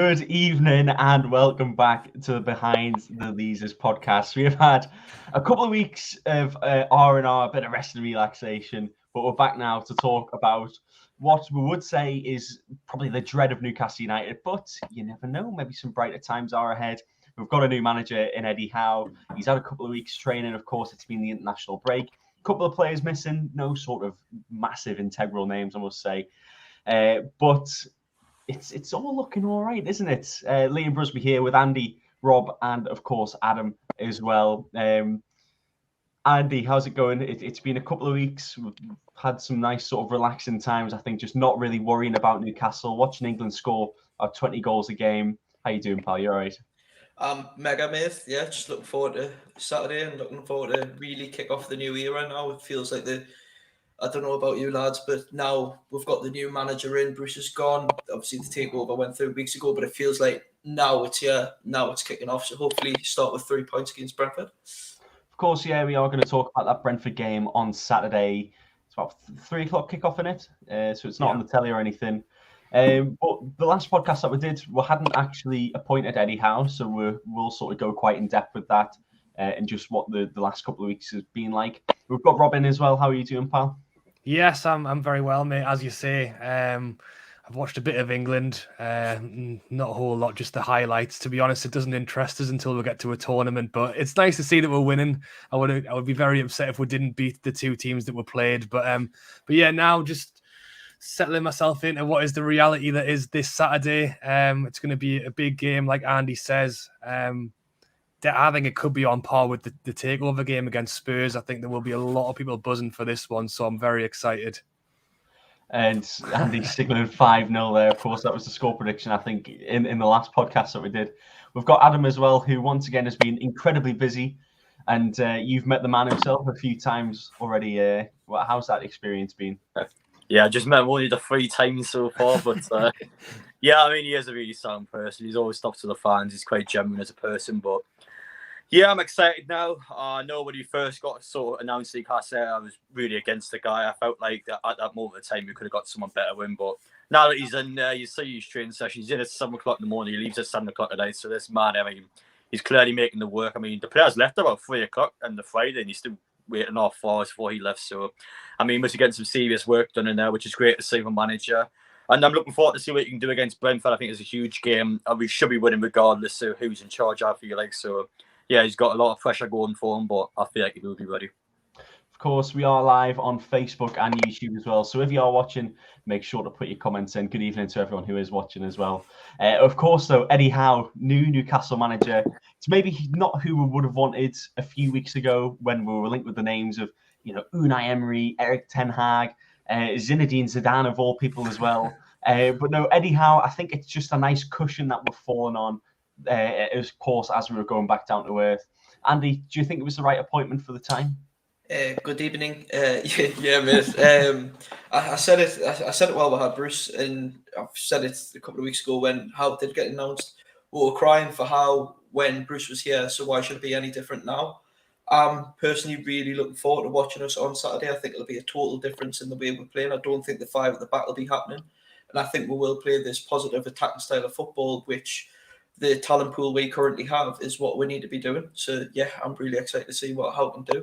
Good evening and welcome back to the Behind the Leazes podcast. We have had a couple of weeks of R&R, a bit of rest and relaxation, but we're back now to talk about what we would say is probably the dread of Newcastle United, but you never know, maybe some brighter times are ahead. We've got a new manager in Eddie Howe. He's had a couple of weeks training. Of course, it's been the international break. A couple of players missing, no sort of massive integral names, I must say. But it's all looking all right, isn't it? Liam Brusby here with Andy, Rob, and of course Adam as well. Andy, how's it going? It's been a couple of weeks. We've had some nice sort of relaxing times. I think just not really worrying about Newcastle, watching England score 20 goals a game. How you doing, pal? You all right? Mega mate. Yeah, just looking forward to Saturday and looking forward to really kick off the new era now. It feels like I don't know about you lads, but now we've got the new manager in. Bruce is gone. Obviously, the takeover went 3 weeks ago, but it feels like now it's here. Now it's kicking off. So hopefully, start with 3 points against Brentford. Of course, yeah, we are going to talk about that Brentford game on Saturday. It's about 3 o'clock kickoff in it, so it's not on the telly or anything. But the last podcast that we did, we hadn't actually appointed Eddie Howe, so we'll sort of go quite in depth with that and just what the last couple of weeks has been like. We've got Robin as well. How are you doing, pal? Yes, I'm very well, mate. As you say, I've watched a bit of England, not a whole lot, just the highlights. To be honest, it doesn't interest us until we get to a tournament. But it's nice to see that we're winning. I would be very upset if we didn't beat the two teams that were played. But yeah, now just settling myself into what is the reality that is this Saturday. It's going to be a big game, like Andy says. I think it could be on par with the takeover game against Spurs. I think there will be a lot of people buzzing for this one, so I'm very excited. And Andy's signaling 5-0 there. Of course, that was the score prediction, I think, in the last podcast that we did. We've got Adam as well, who once again has been incredibly busy. And you've met the man himself a few times already. How's that experience been? Yeah, I just met him only the 3 times so far, but yeah, I mean, he is a really sound person. He's always stuck to the fans. He's quite genuine as a person, but yeah, I'm excited now. I know when he first got sort of announced Newcastle, I was really against the guy. I felt like that at that moment of time, we could have got someone better win. But now that he's in there, you see his training session. He's in at 7 o'clock in the morning. He leaves at 7 o'clock at night. So this man, I mean, he's clearly making the work. I mean, the players left about 3 o'clock on the Friday, and he's still waiting off 4 hours before he left. So, I mean, he must be getting some serious work done in there, which is great to see from manager. And I'm looking forward to see what he can do against Brentford. I think it's a huge game. And we should be winning regardless of who's in charge, I feel like. So, yeah, he's got a lot of pressure going for him, but I feel like he will be ready. Of course, we are live on Facebook and YouTube as well. So if you are watching, make sure to put your comments in. Good evening to everyone who is watching as well. Of course, though, Eddie Howe, new Newcastle manager. It's maybe not who we would have wanted a few weeks ago when we were linked with the names of, Unai Emery, Erik ten Hag, Zinedine Zidane of all people as well. But no, Eddie Howe, I think it's just a nice cushion that we're falling on. Of course, as we were going back down to earth. Andy, do you think it was the right appointment for the time? Good evening. Yeah, mate. I said it. I said it while we had Bruce, and I've said it a couple of weeks ago when Howe did get announced. We were crying for Howe when Bruce was here, so why should it be any different now? I'm personally really looking forward to watching us on Saturday. I think it'll be a total difference in the way we're playing. I don't think the 5 at the back will be happening, and I think we will play this positive attacking style of football, which the talent pool we currently have is what we need to be doing. So, yeah, I'm really excited to see what Howe can do.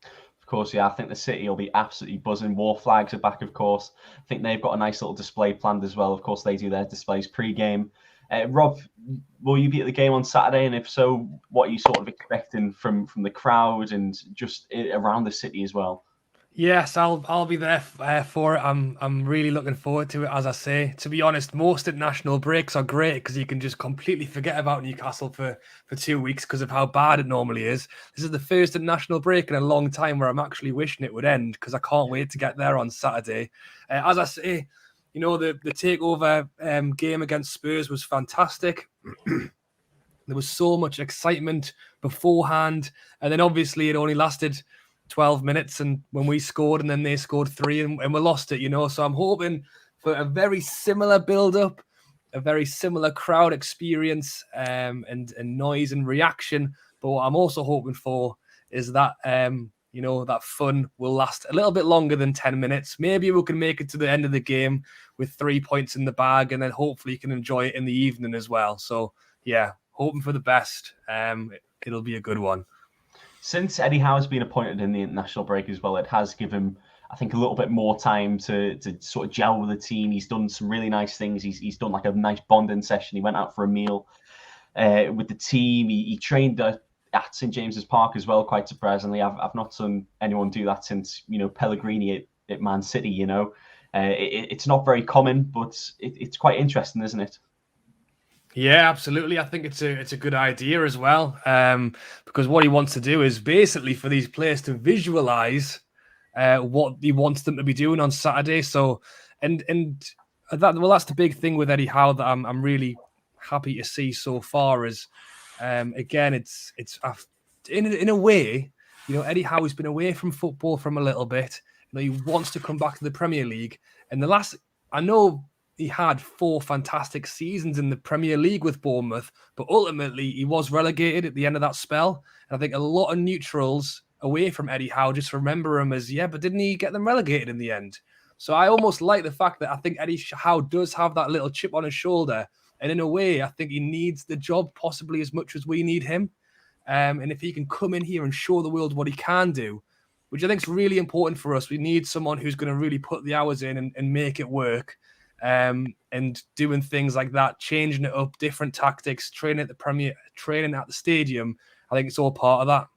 Of course, yeah, I think the City will be absolutely buzzing. War flags are back, of course. I think they've got a nice little display planned as well. Of course, they do their displays pre-game. Rob, will you be at the game on Saturday? And if so, what are you sort of expecting from the crowd and just around the city as well? Yes, I'll be there for it. I'm really looking forward to it. As I say, to be honest, most international breaks are great because you can just completely forget about Newcastle for 2 weeks because of how bad it normally is. This is the first international break in a long time where I'm actually wishing it would end because I can't wait to get there on Saturday. As I say, the takeover game against Spurs was fantastic. There was so much excitement beforehand, and then obviously it only lasted 12 minutes, and when we scored and then they scored 3 and we lost it, So I'm hoping for a very similar build-up, a very similar crowd experience and noise and reaction. But what I'm also hoping for is that you know, that fun will last a little bit longer than 10 minutes. Maybe we can make it to the end of the game with 3 points in the bag, and then hopefully you can enjoy it in the evening as well. So, yeah, hoping for the best. It'll be a good one. Since Eddie Howe has been appointed in the international break as well, it has given him, I think, a little bit more time to sort of gel with the team. He's done some really nice things. He's done like a nice bonding session. He went out for a meal with the team. He trained at St James's Park as well, quite surprisingly. I've not seen anyone do that since, you know, Pellegrini at Man City, you know. It's not very common, but it's quite interesting, isn't it? Yeah, absolutely. I think it's a good idea as well, because what he wants to do is basically for these players to visualize what he wants them to be doing on Saturday. So, and that's the big thing with Eddie Howe that I'm really happy to see so far. Is again, it's in a way, you know, Eddie Howe has been away from football from a little bit. You know, he wants to come back to the Premier League, and I know he had 4 fantastic seasons in the Premier League with Bournemouth, but ultimately he was relegated at the end of that spell. And I think a lot of neutrals away from Eddie Howe just remember him as, yeah, but didn't he get them relegated in the end? So I almost like the fact that I think Eddie Howe does have that little chip on his shoulder. And in a way, I think he needs the job possibly as much as we need him. And if he can come in here and show the world what he can do, which I think is really important for us, we need someone who's going to really put the hours in and make it work. And doing things like that, changing it up, different tactics, training at the Premier, training at the stadium. I think it's all part of that.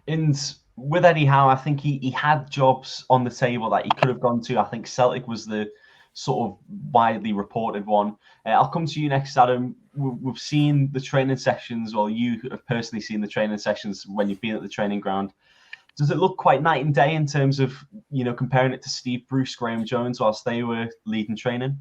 And with Eddie Howe, I think he had jobs on the table that he could have gone to. I think Celtic was the sort of widely reported one. I'll come to you next, Adam. We've seen the training sessions, or you have personally seen the training sessions when you've been at the training ground. Does it look quite night and day in terms of, you know, comparing it to Steve Bruce, Graham Jones, whilst they were leading training?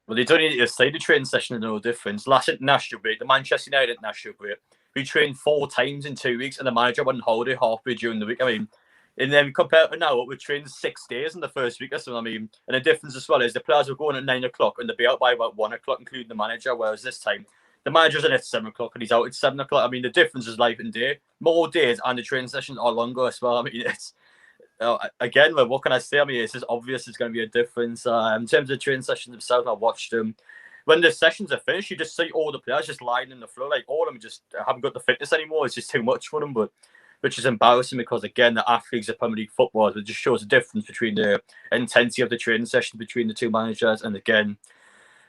Well, they don't need to say the training session is no difference. Last international break, the Manchester United international break, we trained 4 times in 2 weeks, and the manager went on holiday halfway during the week. I mean, and then compared to now, we trained 6 days in the first week or something. I mean, and the difference as well is the players were going at 9 o'clock and they'd be out by about 1 o'clock, including the manager, whereas this time, the manager's in at 7 o'clock and he's out at 7 o'clock. I mean, the difference is night and day. More days and the training sessions are longer as well. I mean, it's again, what can I say? I mean, it's just obvious it's going to be a difference. In terms of training sessions themselves, I watched them. When the sessions are finished, you just see all the players just lying in the floor. Like, all of them just haven't got the fitness anymore. It's just too much for them, but which is embarrassing because, again, the athletes of Premier League football, it just shows a difference between the intensity of the training session between the two managers, and again,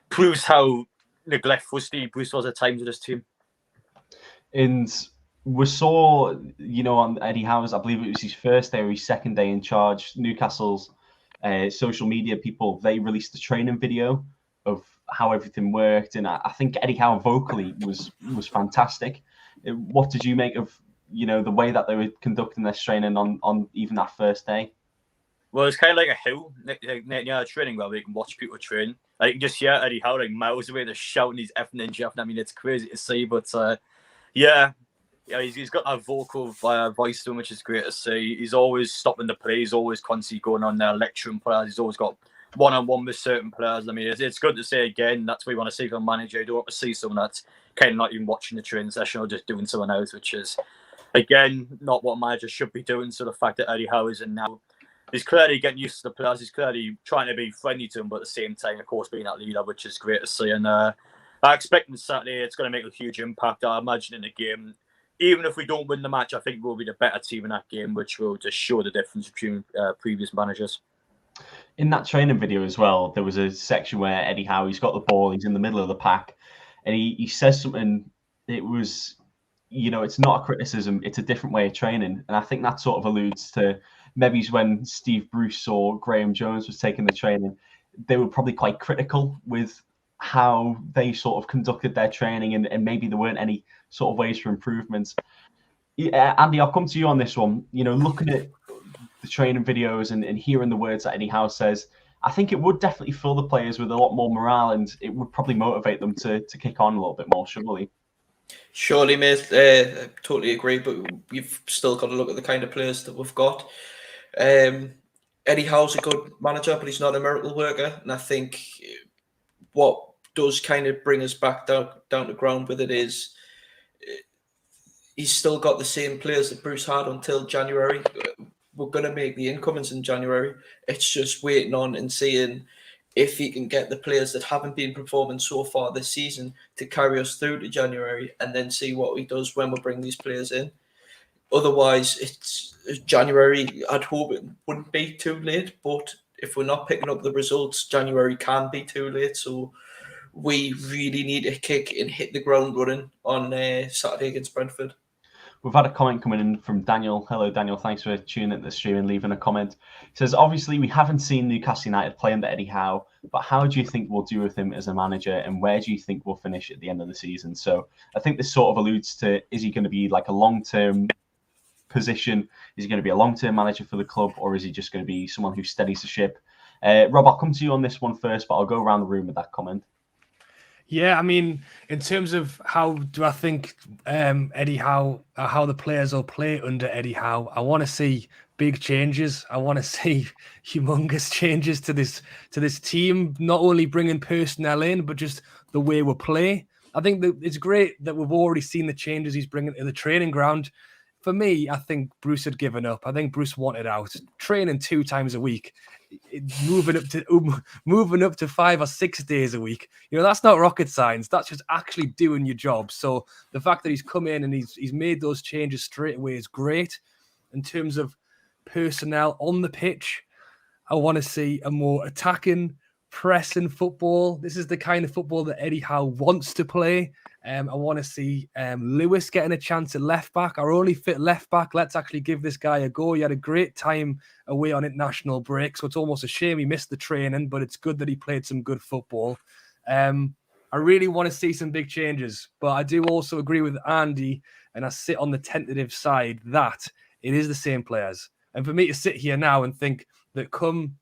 proves how neglectful Steve Bruce was at times with his team. And we saw, you know, on Eddie Howe's, I believe it was his first day or his second day in charge, Newcastle's social media people, they released a training video of how everything worked. And I think Eddie Howe vocally was fantastic. What did you make of, you know, the way that they were conducting this training on even that first day? Well, it's kind of like a hill near training where we can watch people train. I can just hear Eddie Howe like miles away, they're shouting his effing and jeffing. I mean, it's crazy to see, but yeah, he's got that vocal voice to him, which is great to see. He's always stopping the play. He's always constantly going on there, lecturing players. He's always got one-on-one with certain players. I mean, it's good to say again. That's what you want to see from a manager. You don't want to see someone that's kind of not even watching the training session or just doing someone else, which is, again, not what managers should be doing. So the fact that Eddie Howe is in now, he's clearly getting used to the players. He's clearly trying to be friendly to them, but at the same time, of course, being that leader, which is great to see. And I expect on Saturday it's going to make a huge impact. I imagine in the game, even if we don't win the match, I think we'll be the better team in that game, which will just show the difference between previous managers. In that training video as well, there was a section where Eddie Howe, he's got the ball, he's in the middle of the pack, and he says something. It was, you know, it's not a criticism, it's a different way of training. And I think that sort of alludes to maybe when Steve Bruce or Graham Jones was taking the training, they were probably quite critical with how they sort of conducted their training, and maybe there weren't any sort of ways for improvements. Yeah, Andy, I'll come to you on this one. You know, looking at the training videos and hearing the words that Eddie Howe says, I think it would definitely fill the players with a lot more morale, and it would probably motivate them to kick on a little bit more, surely. Surely, mate. I totally agree, but we've still got to look at the kind of players that we've got. Eddie Howe's a good manager, but he's not a miracle worker. And I think what does kind of bring us back down to ground with it is he's still got the same players that Bruce had until January. We're going to make the incomings in January. It's just waiting on and seeing if he can get the players that haven't been performing so far this season to carry us through to January, and then see what he does when we bring these players in. Otherwise, it's January. I'd hope it wouldn't be too late, but if we're not picking up the results, January can be too late. So we really need to kick and hit the ground running on Saturday against Brentford. We've had a comment coming in from Daniel. Hello, Daniel. Thanks for tuning into the stream and leaving a comment. He says, obviously, we haven't seen Newcastle United play under Eddie Howe, but how do you think we'll do with him as a manager, and where do you think we'll finish at the end of the season? So I think this sort of alludes to, is he going to be like a long-term position? Is he going to be a long-term manager for the club, or is he just going to be someone who steadies the ship? Rob, I'll come to you on this one first, but I'll go around the room with that comment. Yeah, I mean, in terms of how do I think Eddie Howe, how the players will play under Eddie Howe, I want to see big changes. I want to see humongous changes to this team, not only bringing personnel in, but just the way we play. I think that it's great that we've already seen the changes he's bringing to the training ground. For me, I think Bruce had given up. I think Bruce wanted out. Training 2 times a week, moving up to 5 or 6 days a week. That's not rocket science. That's just actually doing your job. So the fact that he's come in and he's made those changes straight away is great. In terms of personnel on the pitch, I want to see a more attacking, pressing football. This is the kind of football that Eddie Howe wants to play. I want to see Lewis getting a chance at left back, our only fit left back. Let's actually give this guy a go. He had a great time away on international break, so it's almost a shame he missed the training, but it's good that he played some good football. I really want to see some big changes, but I do also agree with Andy, and I sit on the tentative side that it is the same players. And for me to sit here now and think that come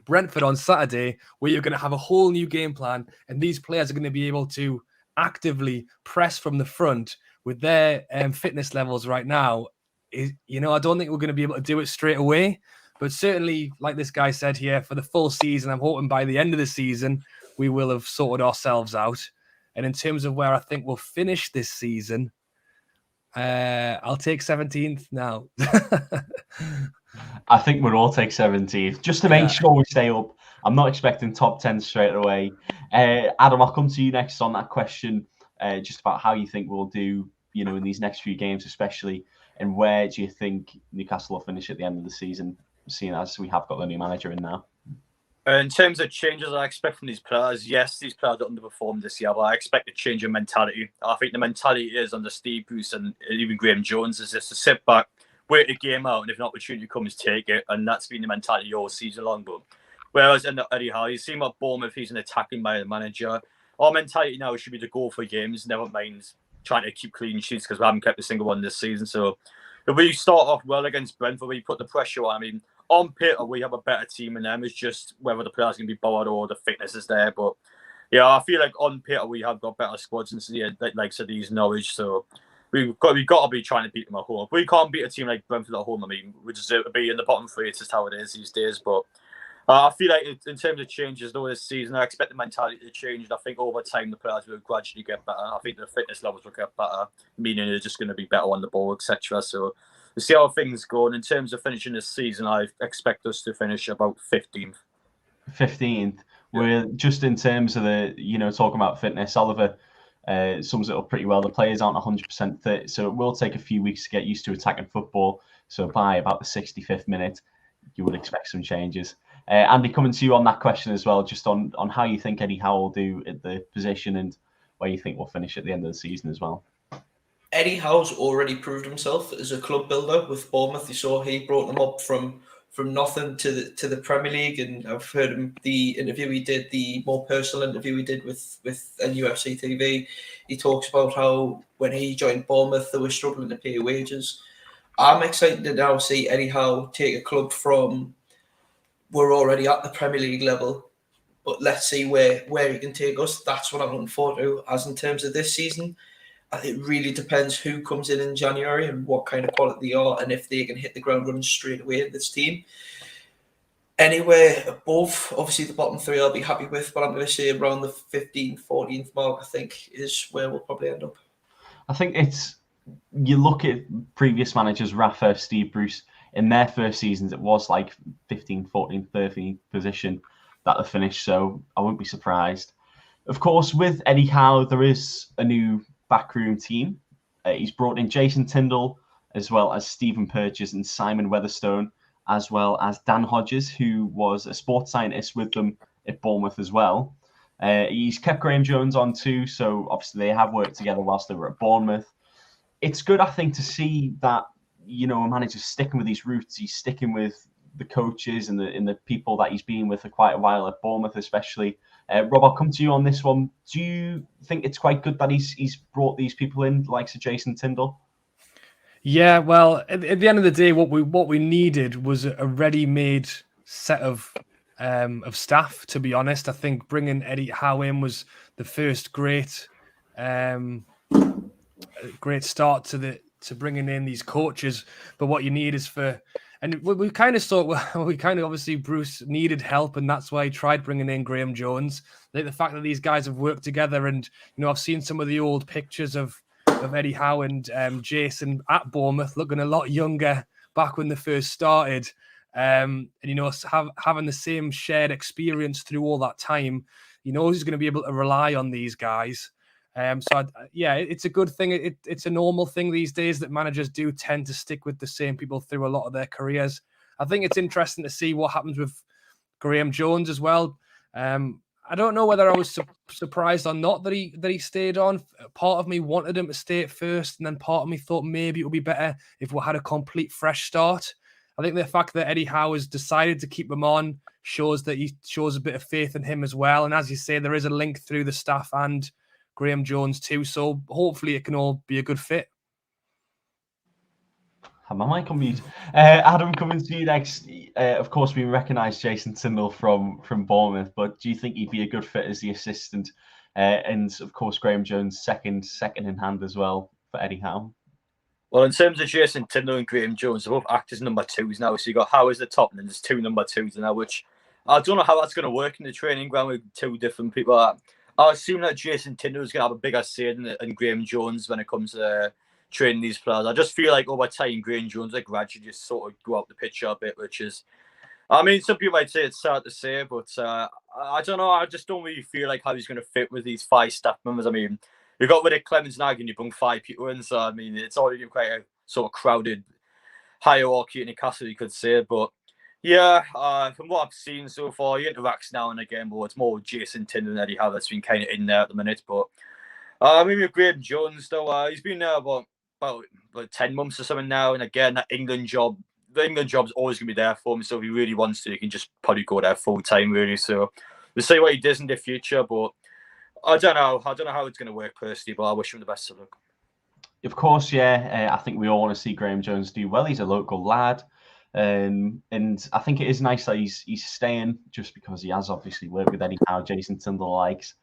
Brentford on Saturday, where you're going to have a whole new game plan, and these players are going to be able to actively press from the front with their fitness levels right now, I don't think we're going to be able to do it straight away. But certainly, like this guy said here, for the full season, I'm hoping by the end of the season, we will have sorted ourselves out. And in terms of where I think we'll finish this season, I'll take 17th now. I think we'll all take 17th, just to make sure we stay up. I'm not expecting top 10 straight away. Adam, I'll come to you next on that question, just about how you think we'll do, in these next few games especially, and where do you think Newcastle will finish at the end of the season, seeing as we have got the new manager in now? In terms of changes I expect from these players, yes, these players have underperformed this year, but I expect a change in mentality. I think the mentality is under Steve Bruce and even Graham Jones is just to sit back, wait the game out, and if an opportunity comes, take it. And that's been the mentality all season long. But whereas under Eddie Howe, you see him at Bournemouth, he's an attacking by the manager. Our mentality now should be to go for games, never mind trying to keep clean sheets, because we haven't kept a single one this season. So if we start off well against Brentford, we put the pressure on. I mean, on paper, we have a better team than them. It's just whether the players can be bored or the fitness is there. But yeah, I feel like on paper, we have got better squads than like these Norwich. So we've got to be trying to beat them at home. If we can't beat a team like Brentford at home, I mean, we deserve to be in the bottom 3. It's just how it is these days. But I feel like in terms of changes, though, this season, I expect the mentality to change. And I think over time, the players will gradually get better. I think the fitness levels will get better, meaning they're just going to be better on the ball, etc. So we'll see how things go. And in terms of finishing this season, I expect us to finish about 15th. 15th. We're just in terms of the, talking about fitness, Oliver sums it up pretty well. The players aren't 100% fit, so it will take a few weeks to get used to attacking football. So by about the 65th minute, you would expect some changes. Andy, coming to you on that question as well, just on how you think Eddie Howe will do at the position and where you think we'll finish at the end of the season as well. Eddie Howe's already proved himself as a club builder with Bournemouth. You saw he brought them up from nothing to the Premier League, and I've heard him, the interview he did, the more personal interview he did with UFC TV. He talks about how when he joined Bournemouth, they were struggling to pay wages. I'm excited to now see Eddie Howe take a club from, we're already at the Premier League level, but let's see where he can take us. That's what I'm looking forward to. As in terms of this season, it really depends who comes in January and what kind of quality they are, and if they can hit the ground running straight away in this team. Anywhere above, obviously the bottom 3 I'll be happy with, but I'm going to say around the 15th, 14th mark, I think, is where we'll probably end up. I think it's you look at previous managers, Rafa, Steve Bruce, in their first seasons, it was like 15, 14, 13th position that they finished. So I wouldn't be surprised. Of course, with Eddie Howe, there is a new backroom team. He's brought in Jason Tindall, as well as Stephen Purchase and Simon Weatherstone, as well as Dan Hodges, who was a sports scientist with them at Bournemouth as well. He's kept Graham Jones on too, so obviously they have worked together whilst they were at Bournemouth. It's good, I think, to see that, a manager's sticking with his roots. He's sticking with the coaches and the people that he's been with for quite a while at Bournemouth, especially. Rob, I'll come to you on this one. Do you think it's quite good that he's brought these people in, like Sir Jason Tindall? Yeah, well, at the end of the day, what we needed was a ready-made set of staff. To be honest, I think bringing Eddie Howe in was the first great start to bringing in these coaches. But what you need is and we kind of obviously Bruce needed help, and that's why he tried bringing in Graham Jones. Like the fact that these guys have worked together, and I've seen some of the old pictures of Eddie Howe and Jason at Bournemouth looking a lot younger back when they first started. And having the same shared experience through all that time, he's going to be able to rely on these guys. It's a good thing. It's a normal thing these days that managers do tend to stick with the same people through a lot of their careers. I think it's interesting to see what happens with Graham Jones as well. I don't know whether I was surprised or not that he stayed on. Part of me wanted him to stay at first, and then part of me thought maybe it would be better if we had a complete fresh start. I think the fact that Eddie Howe has decided to keep him on shows that he shows a bit of faith in him as well. And as you say, there is a link through the staff and Graham Jones too. So hopefully it can all be a good fit. Have my mic on mute. Adam, coming to you next. Of course, we recognise Jason Tindall from Bournemouth, but do you think he'd be a good fit as the assistant? And of course, Graham Jones second in hand as well for Eddie Howe. Well, in terms of Jason Tindall and Graham Jones, they both act as number twos now. So you got Howe as the top, and then there's two number twos now, which I don't know how that's going to work in the training ground with two different people. I assume that Jason Tindall is going to have a bigger say than Graham Jones when it comes to training these players. I just feel like over time, Graham Jones will gradually just sort of go out the picture a bit, which is, I mean, some people might say it's sad to say, but I don't know. I just don't really feel like how he's going to fit with these five staff members. I mean, you got rid of Clemens Nag and you bring five people in, so I mean, it's already quite a sort of crowded hierarchy in Newcastle, you could say. But yeah, from what I've seen so far, he interacts now and again, but it's more Jason Tindall and Eddie Howe that's been kind of in there at the minute. But maybe with Graham Jones, though, he's been there about 10 months or something now. And again, the England job's always going to be there for him. So if he really wants to, he can just probably go there full time, really. So we'll see what he does in the future. But I don't know how it's going to work personally, but I wish him the best of luck. Of course, yeah. I think we all want to see Graham Jones do well. He's a local lad. And I think it is nice that he's staying just because he has obviously worked with Eddie Howe, Jason Tindall likes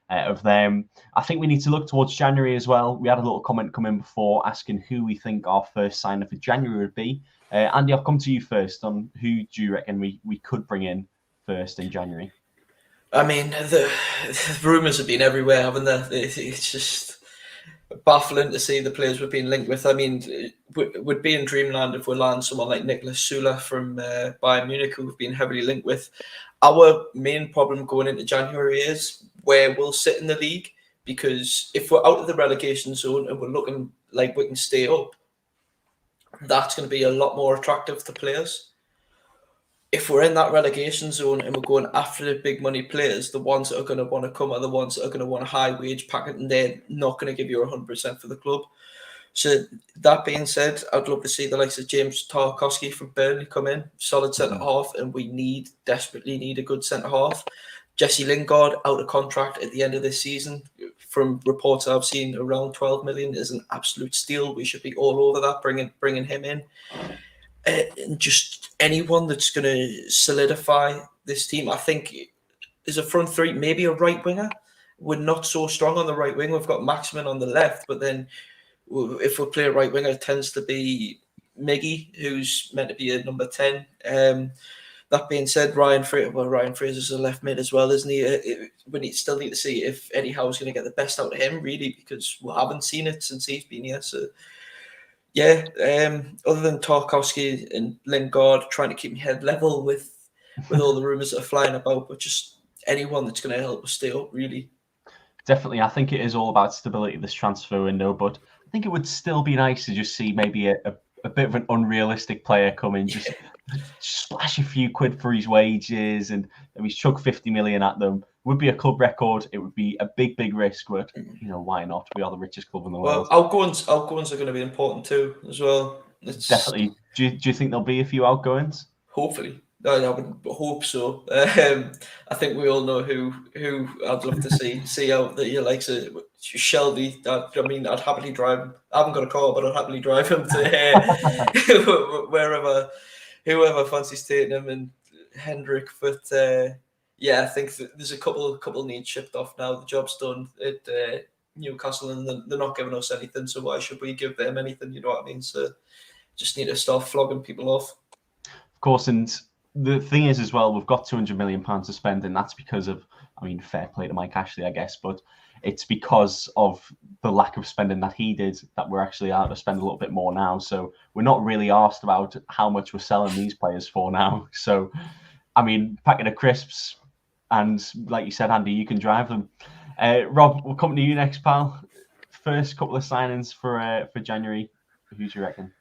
of them. I think we need to look towards January as well. We had a little comment come in before asking who we think our first signer for January would be. Andy, I'll come to you first on who do you reckon we could bring in first in January? I mean, the rumours have been everywhere, haven't they? It's just baffling to see the players we're being linked with. I mean, would be in dreamland if we land someone like Niklas Süle from Bayern Munich, who we've been heavily linked with. Our main problem going into January is where we'll sit in the league, because if we're out of the relegation zone and we're looking like we can stay up, that's going to be a lot more attractive to players. If we're in that relegation zone and we're going after the big money players, the ones that are going to want to come are the ones that are going to want a high wage packet, and they're not going to give you 100% for the club. So that being said, I'd love to see the likes of James Tarkowski from Burnley come in, solid centre half, and we desperately need a good centre half. Jesse Lingard out of contract at the end of this season. From reports I've seen, around 12 million is an absolute steal. We should be all over that, bringing him in. And just anyone that's going to solidify this team. I think as a front three, maybe a right winger. We're not so strong on the right wing. We've got Maximin on the left, but then if we play a right winger, it tends to be Miggy, who's meant to be a number 10. That being said, Ryan Fraser's a left mid as well, isn't he? We still need to see if Eddie Howe's going to get the best out of him, really, because we haven't seen it since he's been here. So Yeah, other than Tarkowski and Lingard, trying to keep my head level with all the rumours that are flying about, but just anyone that's going to help us stay up, really. Definitely, I think it is all about stability this transfer window, but I think it would still be nice to just see maybe a bit of an unrealistic player come in, just splash a few quid for his wages and maybe chuck 50 million at them. It would be a club record. It would be a big, big risk, but why not? We are the richest club in the world. Well, outgoings are going to be important too, as well. Definitely. Do you think there'll be a few outgoings? Hopefully. I would hope so. I think we all know who I'd love to see out the likes of Shelby. I'd happily drive him. I haven't got a car, but I'd happily drive him to wherever, whoever fancies taking him, and Hendrick. But I think there's a couple need shipped off now. The job's done at Newcastle, and they're not giving us anything. So why should we give them anything? You know what I mean? So just need to start flogging people off. Of course, and the thing is as well, we've got £200 million to spend, and that's because of, fair play to Mike Ashley, I guess, but it's because of the lack of spending that he did that we're actually out to spend a little bit more now. So we're not really asked about how much we're selling these players for now. So, packet of crisps, and like you said, Andy, you can drive them. Rob, we'll come to you next, pal. First couple of signings for January. Who do you reckon?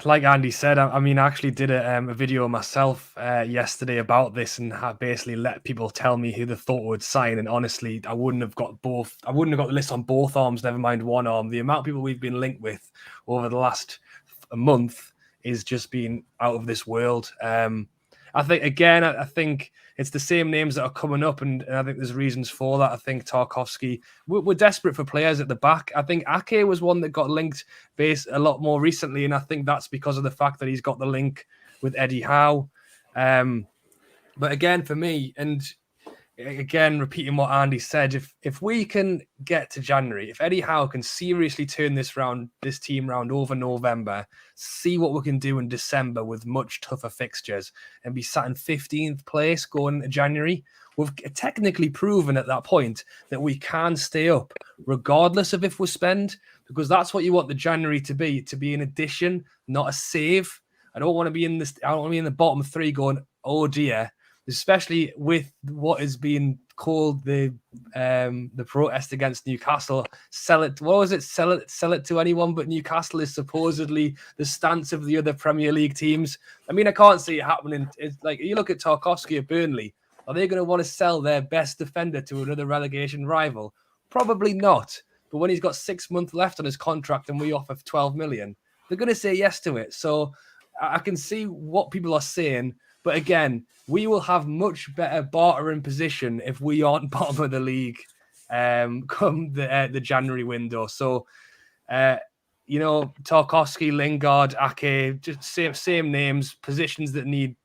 Like Andy said, I actually did a video myself yesterday about this and basically let people tell me who they thought would sign. And honestly, I wouldn't have got the list on both arms, never mind one arm. The amount of people we've been linked with over the last month is just been out of this world. I think it's the same names that are coming up, and I think there's reasons for that. I think Tarkowski, we're desperate for players at the back. I think Ake was one that got linked a lot more recently, and I think that's because of the fact that he's got the link with Eddie Howe. But again, for me, and again, repeating what Andy said, if we can get to January, if Eddie Howe can seriously turn this team round over November, see what we can do in December with much tougher fixtures, and be sat in 15th place going into January, we've technically proven at that point that we can stay up, regardless of if we spend, because that's what you want the January to be an addition, not a save. I don't want to be in the bottom three going, oh dear. Especially with what is being called the protest against Newcastle. Sell it to anyone but Newcastle is supposedly the stance of the other Premier League teams. I can't see it happening. It's like, you look at Tarkowski at Burnley. Are they going to want to sell their best defender to another relegation rival? Probably not. But when he's got 6 months left on his contract and we offer 12 million, they're going to say yes to it. So I can see what people are saying. But again, we will have much better bartering position if we aren't bottom of the league come the January window. So, Tarkowski, Lingard, Ake, just same names, positions that need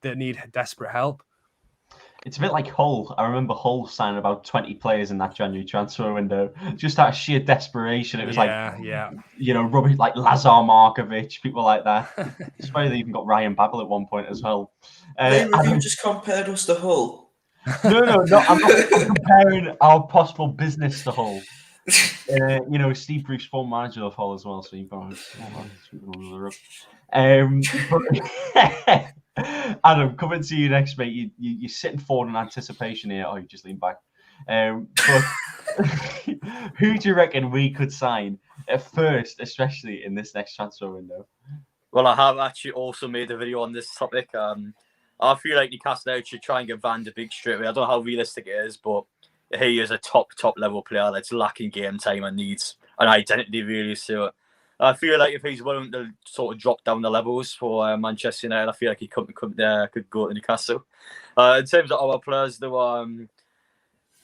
desperate help. It's a bit like Hull. I remember Hull signing about 20 players in that January transfer window, just out of sheer desperation. It was rubbish, like Lazar Markovic, people like that. I suppose they even got Ryan Babel at one point as well. You just compared us to Hull. No, I'm not comparing our possible business to Hull. Steve Bruce, former manager of Hull as well, so you've got Adam, coming to you next, mate. You're sitting forward in anticipation here. Oh, you just lean back. But who do you reckon we could sign at first, especially in this next transfer window? Well, I have actually also made a video on this topic. I feel like Newcastle should try and get Van de Beek straight away. I don't know how realistic it is, but he is a top level player that's lacking game time and needs an identity, really. So I feel like if he's willing to sort of drop down the levels for Manchester United, I feel like he could go to Newcastle. In terms of our players, there were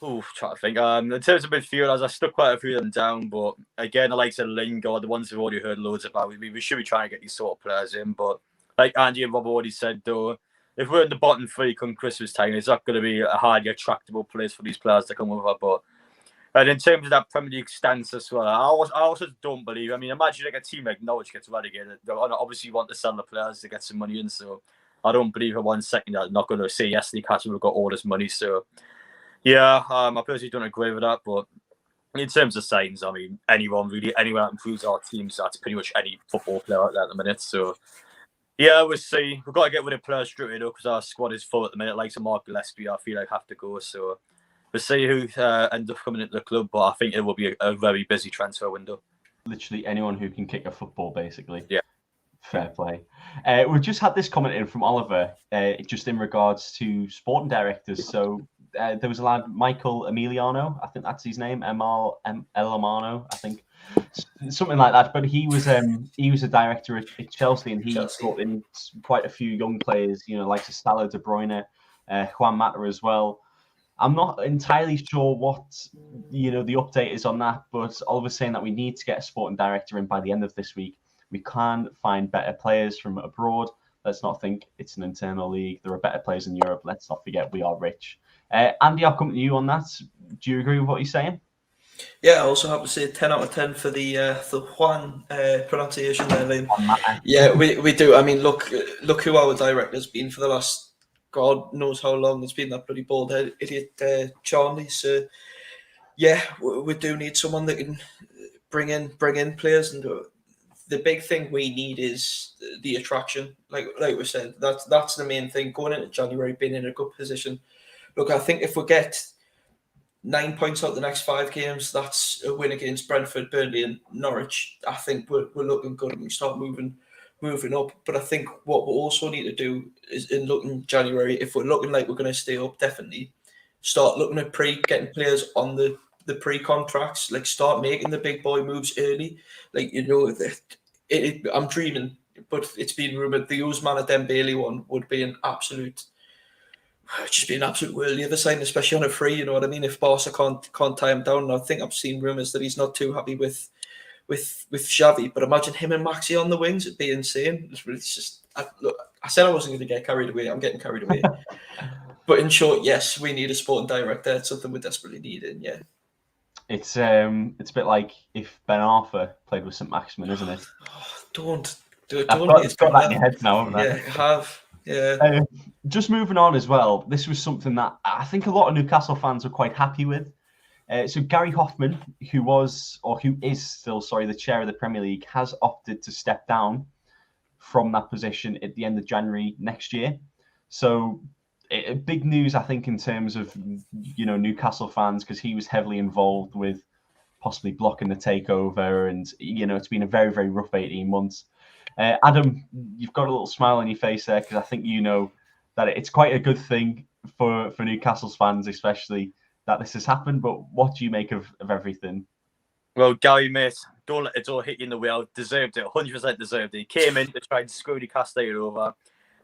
trying to think. In terms of midfielders, I stuck quite a few of them down, but again, the likes of Lingard, the ones we've already heard loads about, we should be trying to get these sort of players in. But like Andy and Rob already said, though, if we're in the bottom three come Christmas time, it's not going to be a highly attractable place for these players to come over. But and in terms of that Premier League stance as well, I also don't believe. Imagine like a team like Norwich gets relegated. They obviously want to sell the players to get some money in. So I don't believe for 1 second that they're not going to say yes, Newcastle have got all this money. So yeah, I personally don't agree with that. But In terms of signs, I mean, anyone that improves our teams, that's pretty much any football player out there at the minute. So, yeah, we'll see. We've got to get rid of players straight up because our squad is full at the minute. Like some Mark Gillespie, I feel like have to go. So, we'll see who ends up coming into the club. But I think it will be a very busy transfer window. Literally anyone who can kick a football, basically. Yeah. Fair play. We've just had this comment in from Oliver, just in regards to sporting directors. So there was a lad, Michael Emiliano, I think that's his name, Elamano, I think, something like that. But he was a director at Chelsea, and he brought in quite a few young players, like Salah, De Bruyne, Juan Mata as well. I'm not entirely sure what the update is on that, but Oliver's saying that we need to get a sporting director in by the end of this week. We can find better players from abroad. Let's not think it's an internal league. There are better players in Europe. Let's not forget we are rich. Andy, I'll come to you on that. Do you agree with what he's saying? Yeah, I also have to say 10 out of 10 for the Juan pronunciation there, Liam. Yeah, we do. I mean, look who our director's been for the last God knows how long. It's been that bloody bald head idiot Charlie. So yeah, we do need someone that can bring in players, and the big thing we need is the attraction. Like we said, that's the main thing. Going into January, being in a good position. Look, I think if we get 9 points out the next 5 games, that's a win against Brentford, Burnley, and Norwich. I think we're looking good and we start moving up. But I think what we also need to do is, in looking January, if we're looking like we're going to stay up, definitely start looking at getting players on the pre-contracts, like start making the big boy moves early. Like, I'm dreaming, but it's been rumoured the Ousmane Dembele one would be an absolute world the other side, especially on a free, you know what I mean? If Barca can't tie him down. And I think I've seen rumours that he's not too happy with Xavi, but imagine him and Maxi on the wings, it'd be insane. I said I wasn't going to get carried away. I'm getting carried away. But in short, yes, we need a sporting director. It's something we desperately need, and yeah. It's a bit like if Ben Arthur played with St Maximin, isn't it? Don't It's got that in your head now, haven't I? Yeah, I have. Yeah. Just moving on as well. This was something that I think a lot of Newcastle fans were quite happy with. So Gary Hoffman, who is still the chair of the Premier League, has opted to step down from that position at the end of January next year. So big news, I think, in terms of Newcastle fans, because he was heavily involved with possibly blocking the takeover, and it's been a very, very rough 18 months. Adam, you've got a little smile on your face there, because I think that it's quite a good thing for Newcastle's fans, especially, that this has happened. But what do you make of everything? Well, Gary, mate, don't let it all hit you in the wheel. Deserved it, 100% deserved it. He came in to try and screw Newcastle over.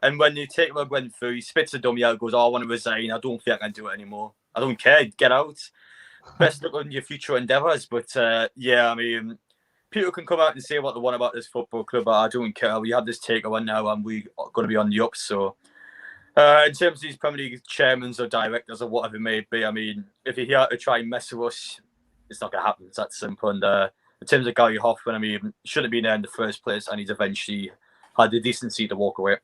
And when the takeover went through, he spits a dummy out, goes, I want to resign. I don't think I can do it anymore. I don't care. Get out. Best luck on your future endeavours. But, yeah, I mean, people can come out and say what they want about this football club, but I don't care. We have this takeover now, and we're going to be on the up. So, in terms of these Premier League chairmen or directors or whatever it may be, I mean, if you're here to try and mess with us, it's not going to happen. It's that simple. And in terms of Gary Hoffman, I mean, shouldn't have been there in the first place, and he's eventually had the decency to walk away.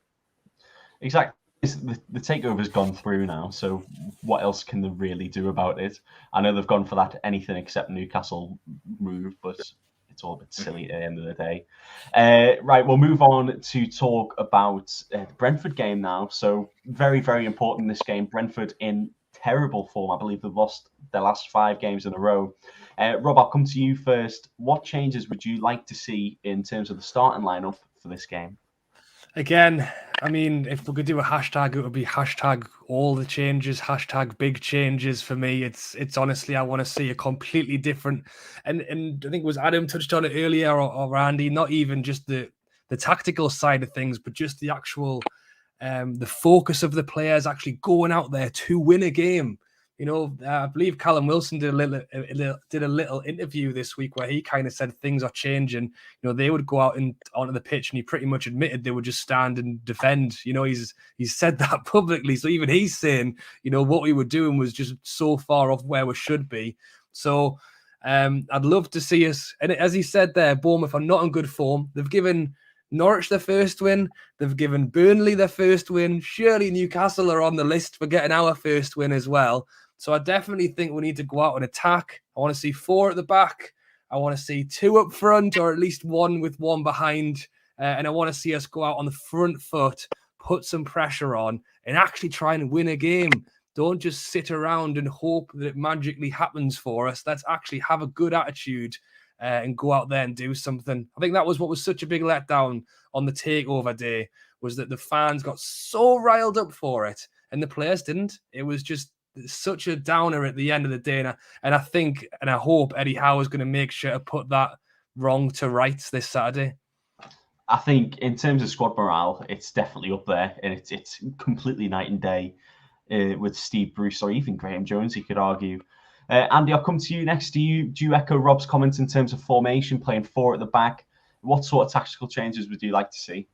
Exactly. The takeover's gone through now, so what else can they really do about it? I know they've gone for that anything except Newcastle move, but it's all a bit silly at the end of the day. Right, we'll move on to talk about the Brentford game now. So very, very important in this game. Brentford in terrible form. I believe they've lost their last 5 games in a row. Rob, I'll come to you first. What changes would you like to see in terms of the starting lineup for this game? Again, I mean, if we could do a hashtag, it would be hashtag all the changes, hashtag big changes for me. It's honestly, I want to see a completely different, and I think it was Adam touched on it earlier, or Randy, not even just the tactical side of things, but just the actual, the focus of the players actually going out there to win a game. I believe Callum Wilson did a little interview this week where he kind of said things are changing. They would go out onto the pitch, and he pretty much admitted they would just stand and defend. He's said that publicly. So even he's saying, what we were doing was just so far off where we should be. So I'd love to see us. And as he said there, Bournemouth are not in good form. They've given Norwich their first win. They've given Burnley their first win. Surely Newcastle are on the list for getting our first win as well. So I definitely think we need to go out and attack. I want to see 4 at the back. I want to see 2 up front, or at least 1 with 1 behind. And I want to see us go out on the front foot, put some pressure on, and actually try and win a game. Don't just sit around and hope that it magically happens for us. Let's actually have a good attitude and go out there and do something. I think that was what was such a big letdown on the takeover day, was that the fans got so riled up for it and the players didn't. It was just such a downer at the end of the day. And I think and I hope Eddie Howe is going to make sure to put that wrong to rights this Saturday. I think in terms of squad morale, it's definitely up there, and it's completely night and day with Steve Bruce or even Graham Jones, you could argue. Andy, I'll come to you next. Do you echo Rob's comments in terms of formation, playing 4 at the back? What sort of tactical changes would you like to see?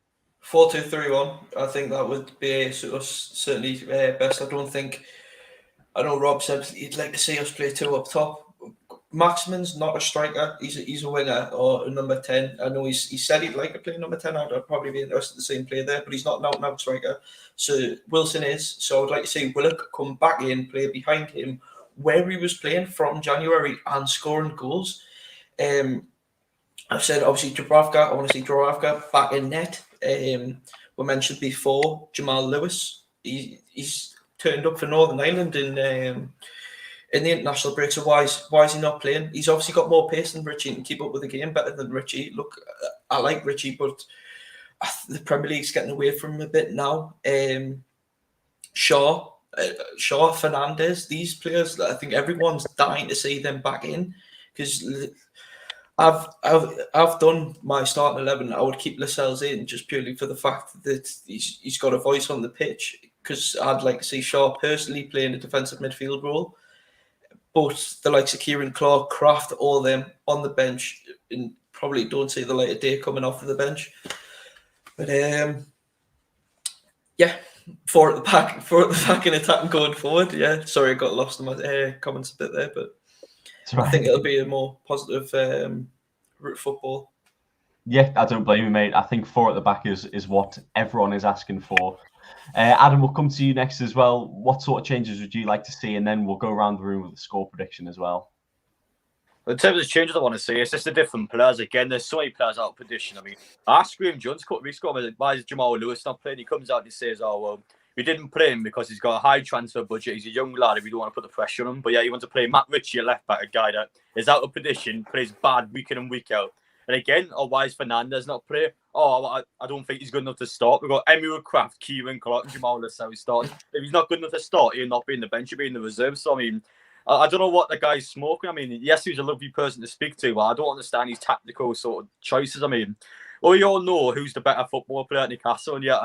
4-2-3-1. I think that would be certainly best. I know Rob said he'd like to see us play 2 up top. Maximin's not a striker. He's a winger or a number 10. I know he said he'd like to play number 10. I'd probably be interested to see him play there, but he's not an out-and-out striker. So Wilson is. So I'd like to see Willock come back in, play behind him, where he was playing from January and scoring goals. I've said, obviously, Dubravka. I want to see Dubravka back in net. We mentioned before, Jamal Lewis. He's turned up for Northern Ireland in the international break. So why is he not playing? He's obviously got more pace than Richie and can keep up with the game better than Richie. Look, I like Richie, but the Premier League's getting away from him a bit now. Shaw, Fernandez, these players, I think everyone's dying to see them back in, because I've done my starting 11. I would keep Lascelles in just purely for the fact that he's got a voice on the pitch, because I'd like to see Shaw personally playing a defensive midfield role. But the likes of Kieran Clark, Kraft, all them on the bench, and probably don't see the light of day coming off of the bench. But 4 at the back in attack and going forward. Yeah, sorry, I got lost in my comments a bit there, but right. I think it'll be a more positive route football. Yeah, I don't blame you, mate. I think 4 at the back is what everyone is asking for. Adam, we'll come to you next as well. What sort of changes would you like to see? And then we'll go around the room with the score prediction as well. In terms of changes I want to see, it's just the different players. Again, there's so many players out of position. I mean, I asked Graham Jones a couple of weeks ago, why is Jamal Lewis not playing? He comes out and says, oh, well, we didn't play him because he's got a high transfer budget. He's a young lad, and we don't want to put the pressure on him. But yeah, you want to play Matt Ritchie, a left back, a guy that is out of position, plays bad week in and week out. And again, why is Fernandez not play? I don't think he's good enough to start. We've got Emil Kraft, Kieran Clark, and Jamal Lewis how he's starting. If he's not good enough to start, he'll not be in the bench, he'll be in the reserve. So, I mean, I don't know what the guy's smoking. I mean, yes, he's a lovely person to speak to, but I don't understand his tactical sort of choices. I mean, we all know who's the better football player at Newcastle, and yet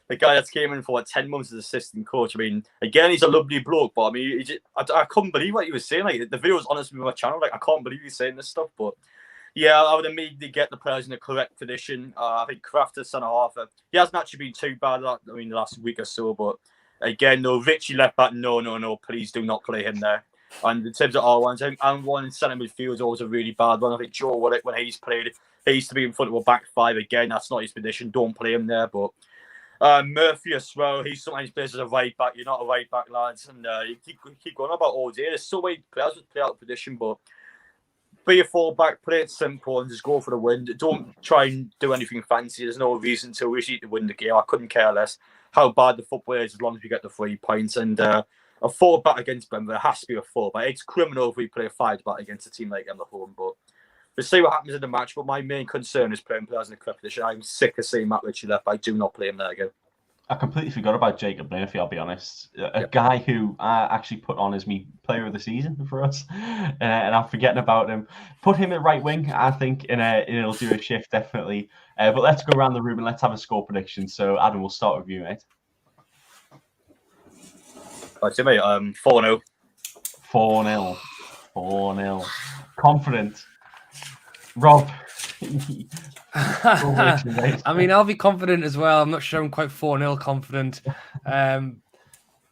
the guy that's came in for 10 months as assistant coach. I mean, again, he's a lovely bloke, but I mean, I couldn't believe what he was saying. Like, the video was honest with my channel. Like, I can't believe he's saying this stuff, but yeah, I would immediately get the players in the correct position. I think Kraft is centre half. He hasn't actually been too bad, the last week or so. But again, no, Richie left back. No, please do not play him there. And in terms of R1s, I think one in centre midfield is always a really bad one. I think Joe Willock, when he's played, he used to be in front of a back 5 again. That's not his position. Don't play him there. But Murphy as well, he sometimes plays as a right back. You're not a right back, lads. And you keep going about all day. There's so many players that play out of position, but be a full-back, play it simple and just go for the win. Don't try and do anything fancy. There's no reason to wish you to win the game. I couldn't care less how bad the football is as long as we get the 3 points. And a 4-back against Brentford, it has to be a 4-back. It's criminal if we play a 5-back against a team like them at home. But we'll see what happens in the match. But my main concern is playing players in the correct position. I'm sick of seeing Matt Ritchie left back. Do not play him there again. I completely forgot about Jacob Murphy, I'll be honest. A guy who I actually put on as me player of the season for us, and I'm forgetting about him. Put him at right wing, I think, and it'll do a shift, definitely. But let's go around the room and let's have a score prediction. So, Adam, we'll start with you, mate. Right, so, mate, 4-0. 4-0. 4-0. Confident. Rob. I mean, I'll be confident as well. I'm not sure I'm quite 4-0 confident.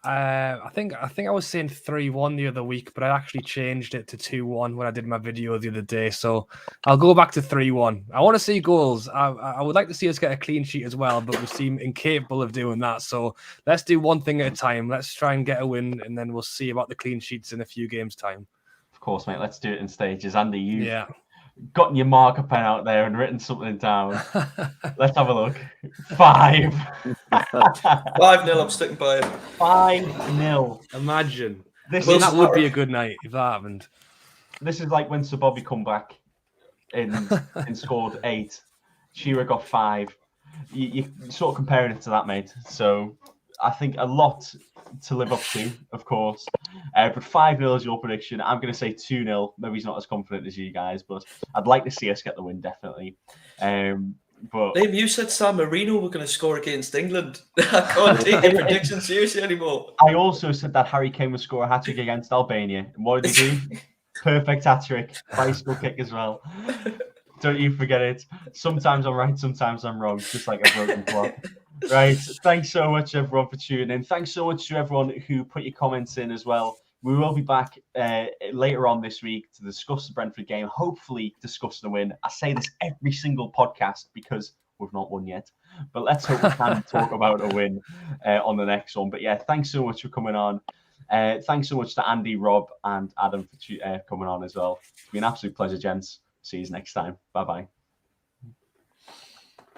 I think I was saying 3-1 the other week, but I actually changed it to 2-1 when I did my video the other day. So I'll go back to 3-1. I want to see goals. I would like to see us get a clean sheet as well, but we seem incapable of doing that. So let's do one thing at a time. Let's try and get a win, and then we'll see about the clean sheets in a few games' time. Of course, mate. Let's do it in stages. Andy, you've Yeah. gotten your marker pen out there and written something down. Let's have a look. 5. 5-0, I'm sticking by it. 5-0. Imagine. This Well, is that would be a good night if that happened. This is like when Sir Bobby come back and scored 8. Shearer got 5. You're sort of comparing it to that, mate. So I think a lot to live up to, of course. But 5-0 is your prediction. I'm going to say 2-0. Maybe he's not as confident as you guys, but I'd like to see us get the win, definitely. But Liam, you said San Marino were going to score against England. I can't take your prediction seriously anymore. I also said that Harry Kane would score a hat-trick against Albania. And what did he do? Perfect hat-trick. Bicycle kick as well. Don't you forget it. Sometimes I'm right, sometimes I'm wrong. Just like a broken clock. Right. Thanks so much, everyone, for tuning in. Thanks so much to everyone who put your comments in as well. We will be back later on this week to discuss the Brentford game, hopefully discuss the win. I say this every single podcast because we've not won yet. But let's hope we can talk about a win on the next one. But yeah, thanks so much for coming on. Thanks so much to Andy, Rob, and Adam for coming on as well. It's been an absolute pleasure, gents. See you next time. Bye-bye.